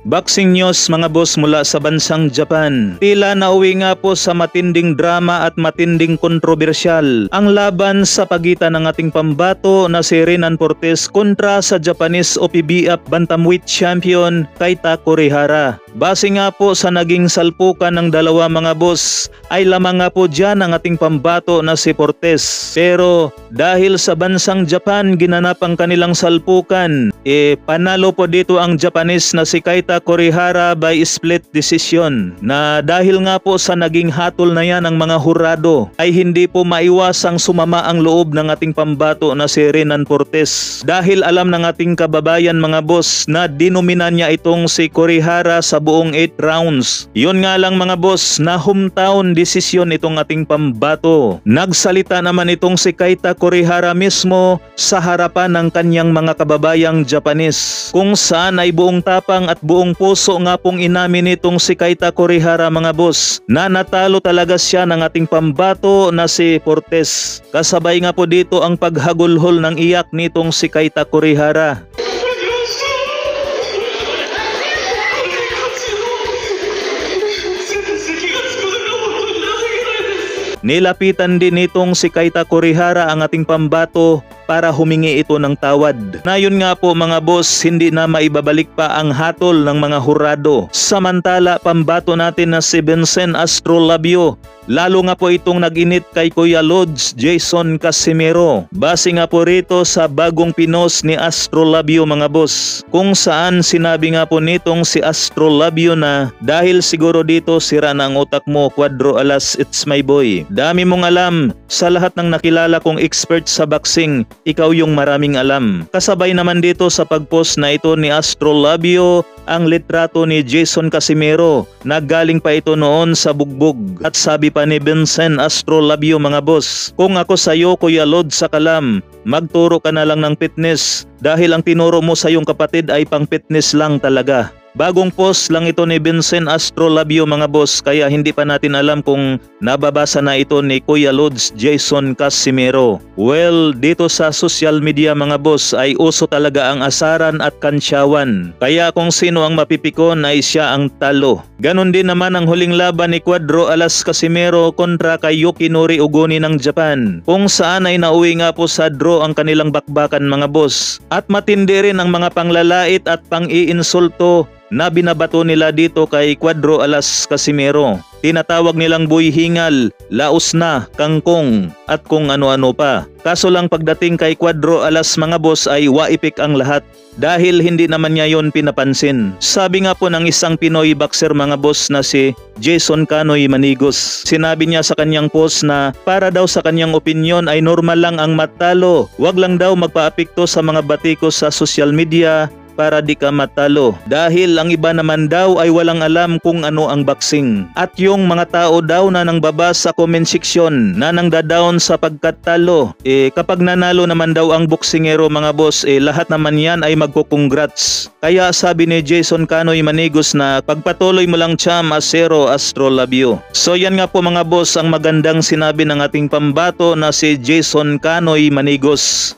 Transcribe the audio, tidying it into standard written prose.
Boxing news mga boss mula sa bansang Japan. Tila nauwi nga po sa matinding drama at matinding kontrobersyal ang laban sa pagitan ng ating pambato na si Renan Portes kontra sa Japanese OPBF Bantamweight Champion Keita Kurihara. Base nga po sa naging salpukan ng dalawa mga boss ay lamang nga po dyan ang ating pambato na si Portes. Pero dahil sa bansang Japan ginanap ang kanilang salpukan, panalo po dito ang Japanese na si Keita Kurihara by split decision, na dahil nga po sa naging hatol na yan ng mga hurado ay hindi po maiwasang sumama ang loob ng ating pambato na si Renan Portes, dahil alam ng ating kababayan mga boss na dinominan niya itong si Kurihara sa buong 8 rounds. Yun nga lang mga boss, na hometown decision itong ating pambato. Nagsalita naman itong si Keita Kurihara mismo sa harapan ng kanyang mga kababayang Japanese, kung saan ay buong tapang at buong puso nga pong inamin nitong si Keita Kurihara mga boss na natalo talaga siya ng ating pambato na si Portes. Kasabay nga po dito ang paghagulhol ng iyak nitong si Keita Kurihara. Nilapitan din nitong si Keita Kurihara ang ating pambato para humingi ito ng tawad. Na yun nga po mga boss, hindi na maibabalik pa ang hatol ng mga hurado. Samantala pambato natin na si Vincent Astrolabio, lalo nga po itong nag-init kay Kuya Lods Jason Casimero. Base nga po rito sa bagong pinos ni Astrolabio mga boss, kung saan sinabi nga po nitong si Astrolabio na dahil siguro dito sira na ang utak mo, Cuadro Alas, it's my boy. Dami mong alam, sa lahat ng nakilala kong expert sa boxing, ikaw yung maraming alam. Kasabay naman dito sa pagpost na ito ni Astrolabio ang litrato ni Jason Casimero na galing pa ito noon sa bugbog. At sabi pa ni Vincent Astrolabio mga boss, kung ako sa'yo Kuya Lod sa Kalam, magturo ka na lang ng fitness dahil ang tinuro mo sa iyong kapatid ay pang fitness lang talaga. Bagong post lang ito ni Vincent Astrolabio mga boss, kaya hindi pa natin alam kung nababasa na ito ni Kuya Lods Jason Casimero. Well, dito sa social media mga boss ay uso talaga ang asaran at kantsawan, kaya kung sino ang mapipikon ay siya ang talo. Ganon din naman ang huling laban ni Cuadro Alas Casimero kontra kay Yukinori Ogoni ng Japan, kung saan ay nauwi nga po sa draw ang kanilang bakbakan mga boss. At matindi rin ang mga panglalait at pang-iinsulto na binabato nila dito kay Cuadro Alas Casimero. Tinatawag nilang buy hingal, laos na, kangkong, at kung ano-ano pa. Kaso lang pagdating kay Cuadro Alas mga boss ay waipik ang lahat, dahil hindi naman niya yon pinapansin. Sabi nga po ng isang Pinoy boxer mga boss na si Jason Canoy Manigos, sinabi niya sa kanyang post na para daw sa kanyang opinyon ay normal lang ang matalo, wag lang daw magpaapekto sa mga batikos sa social media para di ka matalo, dahil ang iba naman daw ay walang alam kung ano ang boxing. At yung mga tao daw na nangbaba sa comment section na nangda-down sa pagkatalo, kapag nanalo naman daw ang boksingero mga boss, lahat naman yan ay magko-congrats. Kaya sabi ni Jason Canoy Manigos na pagpatuloy mo lang Cham Asero Astrolabio. So yan nga po mga boss ang magandang sinabi ng ating pambato na si Jason Canoy Manigos.